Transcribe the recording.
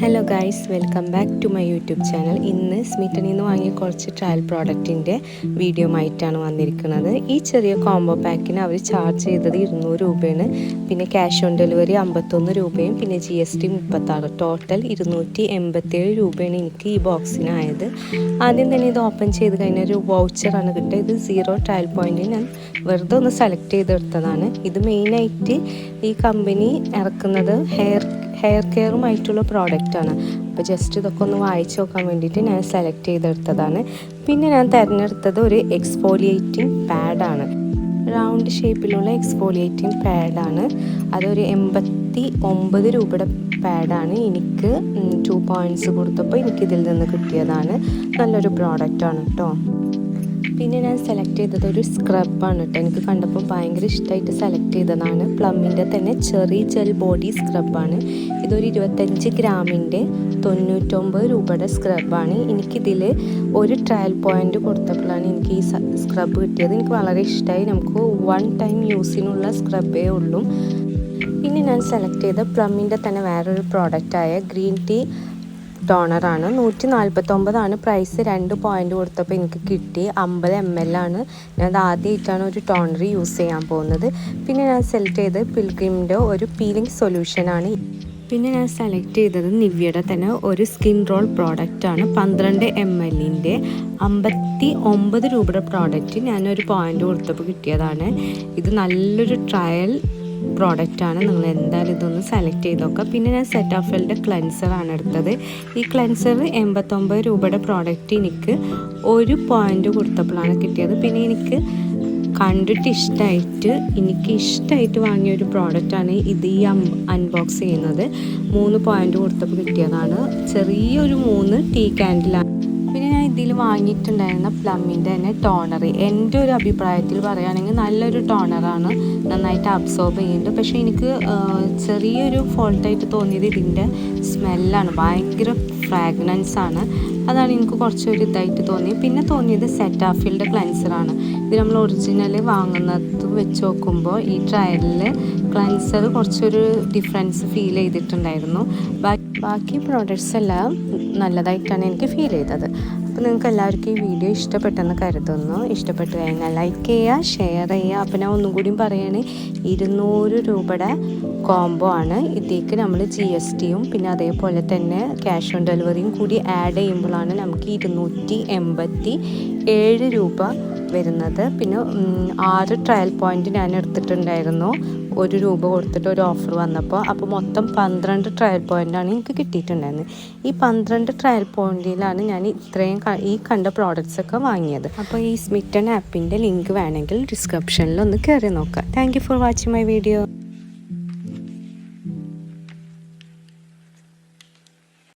Hello guys, welcome back to my YouTube channel. ഇന്ന് സ്മിറ്റനിൽ നിന്ന് വാങ്ങിയ കുറച്ച് ട്രയൽ പ്രോഡക്റ്റിൻ്റെ വീഡിയോ ആയിട്ടാണ് വന്നിരിക്കുന്നത്. ഈ ചെറിയ കോംബോ പാക്കിന് അവർ ചാർജ് ചെയ്തത് 200 രൂപയാണ്. പിന്നെ ക്യാഷ് ഓൺ ഡെലിവറി 51 രൂപയും പിന്നെ GST 36. ടോട്ടൽ 287 രൂപയാണ് എനിക്ക് ഈ ബോക്സിനായത്. ആദ്യം തന്നെ ഇത് ഓപ്പൺ ചെയ്ത് കഴിഞ്ഞാൽ ഒരു വൗച്ചറാണ് കിട്ടുക. ഇത് 0 ട്രയൽ പോയിൻറ്റ് ഞാൻ വെറുതെ ഒന്ന് സെലക്ട് ചെയ്തെടുത്തതാണ്. ഇത് മെയിനായിട്ട് ഈ കമ്പനി ഇറക്കുന്നത് ഹെയർ കെയറുമായിട്ടുള്ള പ്രോഡക്റ്റാണ്. അപ്പോൾ ജസ്റ്റ് ഇതൊക്കെ ഒന്ന് വായിച്ച് നോക്കാൻ വേണ്ടിയിട്ട് ഞാൻ സെലക്ട് ചെയ്തെടുത്തതാണ്. പിന്നെ ഞാൻ തിരഞ്ഞെടുത്തത് ഒരു എക്സ്ഫോലിയേറ്റിംഗ് പാഡാണ്. റൗണ്ട് ഷേപ്പിലുള്ള എക്സ്ഫോലിയേറ്റിംഗ് പാഡാണ്. അതൊരു 89 രൂപയുടെ പാഡാണ്. എനിക്ക് 2 പോയിൻറ്റ്സ് കൊടുത്തപ്പോൾ എനിക്കിതിൽ നിന്ന് കിട്ടിയതാണ്. നല്ലൊരു പ്രോഡക്റ്റാണ് കേട്ടോ. പിന്നെ ഞാൻ സെലക്ട് ചെയ്തത് ഒരു സ്ക്രബാണ് കേട്ടോ. എനിക്ക് കണ്ടപ്പോൾ ഭയങ്കര ഇഷ്ടമായിട്ട് സെലക്ട് ചെയ്തതാണ്. പ്ലമ്മിൻ്റെ തന്നെ ചെറി ജെൽ ബോഡി സ്ക്രബാണ്. ഇതൊരു 25 ഗ്രാമിൻ്റെ 99 രൂപയുടെ സ്ക്രബാണ്. എനിക്കിതിൽ ഒരു ട്രയൽ പോയിൻ്റ് കൊടുത്തപ്പോഴാണ് എനിക്ക് ഈ സ്ക്രബ് കിട്ടിയത്. എനിക്ക് വളരെ ഇഷ്ടമായി. നമുക്ക് 1 ടൈം യൂസിനുള്ള സ്ക്രബേ ഉള്ളൂ. പിന്നെ ഞാൻ സെലക്ട് ചെയ്ത പ്ലമ്മിൻ്റെ തന്നെ വേറൊരു പ്രോഡക്റ്റായ ഗ്രീൻ ടീ ടോണറാണ്. 149 പ്രൈസ്. 2 പോയിൻ്റ് കൊടുത്തപ്പോൾ എനിക്ക് കിട്ടി. 50 ml ആണ്. ഞാൻ ആദ്യമായിട്ടാണ് ഒരു ടോണർ യൂസ് ചെയ്യാൻ പോകുന്നത്. പിന്നെ ഞാൻ സെലക്ട് ചെയ്തത് പിൽഗ്രിമിൻ്റെ ഒരു പീലിംഗ് സൊല്യൂഷനാണ്. പിന്നെ ഞാൻ സെലക്ട് ചെയ്തത് നിവ്യയുടെ തന്നെ ഒരു സ്കിൻ റോൾ പ്രോഡക്റ്റാണ്. 12 ml 59 രൂപയുടെ പ്രോഡക്റ്റ് ഞാനൊരു പോയിൻ്റ് കൊടുത്തപ്പോൾ കിട്ടിയതാണ്. ഇത് നല്ലൊരു ട്രയൽ പ്രോഡക്റ്റാണ്. നിങ്ങൾ എന്തായാലും ഇതൊന്ന് സെലക്ട് ചെയ്ത് നോക്കുക. പിന്നെ ഞാൻ സെറ്റാഫിലിൻ്റെ ക്ലെൻസറാണ് എടുത്തത്. ഈ ക്ലെൻസർ 89 രൂപയുടെ പ്രോഡക്റ്റ് എനിക്ക് ഒരു പോയിൻ്റ് കൊടുത്തപ്പോഴാണ് കിട്ടിയത്. പിന്നെ എനിക്ക് കണ്ടിട്ട് ഇഷ്ടമായിട്ട് വാങ്ങിയ ഒരു പ്രോഡക്റ്റാണ് ഇത്. ഈ അൺബോക്സ് ചെയ്യുന്നത് 3 പോയിൻ്റ് കൊടുത്തപ്പോൾ കിട്ടിയതാണ്. ചെറിയൊരു 3 ടീ ക്യാൻഡിലാണ്. പിന്നെ ഞാൻ ഇതിൽ വാങ്ങിയിട്ടുണ്ടായിരുന്ന പ്ലമ്മിൻ്റെ തന്നെ ടോണർ എൻ്റെ ഒരു അഭിപ്രായത്തിൽ പറയുകയാണെങ്കിൽ നല്ലൊരു ടോണറാണ്. നന്നായിട്ട് അബ്സോർബ് ചെയ്യുന്നുണ്ട്. പക്ഷേ എനിക്ക് ചെറിയൊരു ഫോൾട്ടായിട്ട് തോന്നിയത് ഇതിൻ്റെ സ്മെല്ലാണ്. ഭയങ്കര ഫ്രാഗ്രൻസ് ആണ്. അതാണ് എനിക്ക് കുറച്ചൊരു ഇതായിട്ട് തോന്നിയത്. പിന്നെ തോന്നിയത് സെറ്റാഫിലിൻ്റെ ക്ലെൻസറാണ്. ഇത് നമ്മൾ ഒറിജിനൽ വാങ്ങുന്നത് വെച്ച് നോക്കുമ്പോൾ ഈ ട്രയലിൽ ക്ലെൻസർ കുറച്ചൊരു ഡിഫറൻസ് ഫീൽ ചെയ്തിട്ടുണ്ടായിരുന്നു. ബാക്കി പ്രോഡക്റ്റ്സ് എല്ലാം നല്ലതായിട്ടാണ് എനിക്ക് ഫീൽ ചെയ്തത്. അപ്പോൾ നിങ്ങൾക്ക് എല്ലാവർക്കും ഈ വീഡിയോ ഇഷ്ടപ്പെട്ടെന്ന് കരുതുന്നു. ഇഷ്ടപ്പെട്ട് കഴിഞ്ഞാൽ ലൈക്ക് ചെയ്യുക, ഷെയർ ചെയ്യുക. അപ്പോൾ ഞാൻ ഒന്നും കൂടിയും പറയുകയാണ്, 200 രൂപയുടെ കോംബോ ആണ്. ഇതിലേക്ക് നമ്മൾ GSTയും പിന്നെ അതേപോലെ തന്നെ ക്യാഷ് ഓൺ ഡെലിവറിയും കൂടി ആഡ് ചെയ്യുമ്പോഴാണ് നമുക്ക് 287 രൂപ വരുന്നത്. പിന്നെ 6 ട്രയൽ പോയിൻ്റ് ഞാൻ എടുത്തിട്ടുണ്ടായിരുന്നു. 1 രൂപ കൊടുത്തിട്ട് ഒരു ഓഫർ വന്നപ്പോൾ. അപ്പോൾ മൊത്തം 12 ട്രയൽ പോയിൻ്റാണ് എനിക്ക് കിട്ടിയിട്ടുണ്ടായിരുന്നത്. ഈ 12 ട്രയൽ പോയിൻറ്റിലാണ് ഞാൻ ഇത്രയും ഈ കണ്ട പ്രോഡക്റ്റ്സ് ഒക്കെ വാങ്ങിയത്. അപ്പോൾ ഈ സ്മിറ്റൻ ആപ്പിൻ്റെ ലിങ്ക് വേണമെങ്കിൽ ഡിസ്ക്രിപ്ഷനിൽ ഒന്ന് കയറി നോക്കാം. Thank you for watching my video.